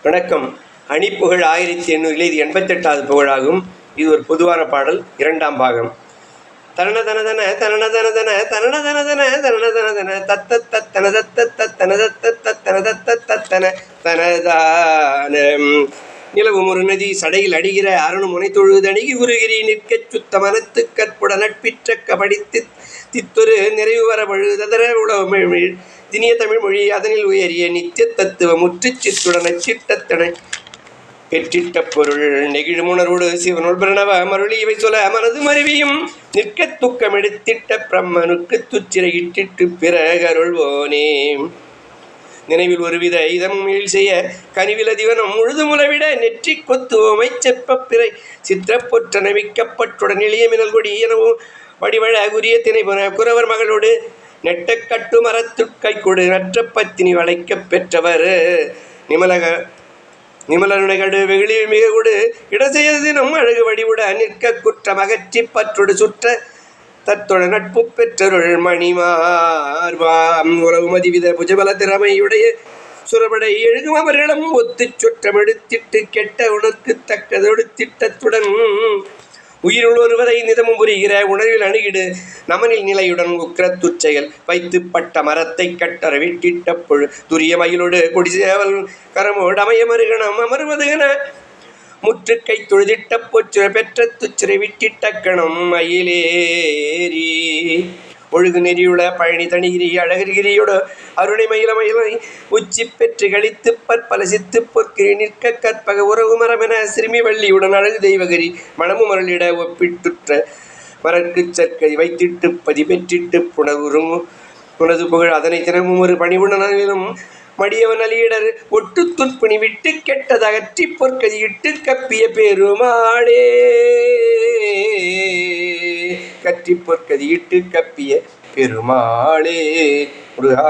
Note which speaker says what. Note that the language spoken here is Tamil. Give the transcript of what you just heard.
Speaker 1: வணக்கம். அணிப்புகழ் 1800 இது 88வது புகழாகும். இது ஒரு பொதுவான பாடல், இரண்டாம் பாகம். தனனதனதன தனனதனதன தனனதனதன தனனதனதன தத்தத்தனதத்தத்தனதத்தத்தனதத்தத்தன தனதான. நிலவும் ஒரு நதி சடையில் அடிகிற அரணு முனை தொழுது அணுகி உருகிரி நிற்கச் சுத்த மனத்து கற்புட நட்பிற்ற கபடித்து தித்தொரு நிறைவு வர பழுதர உழவு தினிய தமிழ் மொழி அதனில் உயரிய நித்திய தத்துவ முற்று சித்துடன சிட்டத்தனை பெற்றிட்ட பொருள் நெகிழுமுணர்வோடு சிவனுள் பிரணவ மருளி இவை சொல்ல மனது மருவியும் நிற்க துக்கம் எடுத்திட்ட பிரம்மனுக்கு துச்சிரை இட்டிட்டு பிறகருள்வோனே. நினைவில் ஒருவித இதமும் செய்ய கனிவில திவனம் முழுது முளவிட நெற்றி கொத்துவோமை செப்ப பிறை சித்திரப்பொற்ற நவிக்கப்பட்டுடன் எளிய மினல் கொடி எனவும் வடிவழ குரிய திணை போன குறவர் மகளோடு நெட்ட கட்டு மரத்து கைகொடு நற்ற பத்தினி வளைக்க பெற்றவர் நிமலனுடைகடு வெகுளில் மிக கொடு இடசெய்தினும் அழகு வடிவுட நிற்க குற்றம் அகற்றி பற்றொடு சுற்ற தத்தொட நட்பு பெற்றருள் மணிமார்வாம் உறவு மதிவித புஜபல திறமையுடைய சுரபடை எழுகும் அவர்களும் ஒத்து சுற்றம் எடுத்திட்டு கெட்ட உணர்க்கு தக்கதொடு திட்டத்துடன் உயிருள் ஒருவதை நிதமும் புரிகிற உணர்வில் அணுகிடு நமனில் நிலையுடன் உக்கிர துச்சைகள் வைத்து பட்ட மரத்தை கட்டற விட்டிட்ட பொழு துரிய மயிலோடு கொடிசேவல் கரமோடு அமைய மருகணம் அமர்வதுகன முற்று கை தொழுதிட்ட பொச்சுர பெற்ற துச்சிரை விட்டிட்ட கணம் மயிலேறி ஒழுகு நெறியுள பழனி தனிகிரி அழகிரியோடு அருணை மயில மயிலை உச்சி பெற்று கழித்து பற்பலசித்து பொற்கிரி நிற்க கற்பக உறவு மரமென சிறுமி வள்ளியுடன் அழகு தெய்வகரி மனமு மரளிட ஒப்பிட்டுற்ற மரக்கு சற்கை வைத்திட்டு பதி பெற்றிட்டு புனகுறும் புனது புகழ் அதனை தினமும் ஒரு பணிவுடனும் மடியவன் அலியிடர் ஒட்டு துன்புணி விட்டு கெட்டதகற்றி பொற்கதி இட்டு கப்பிய பெருமாளே. கற்றி பொற்கதி இட்டு கப்பிய பெருமாளே. முருகா.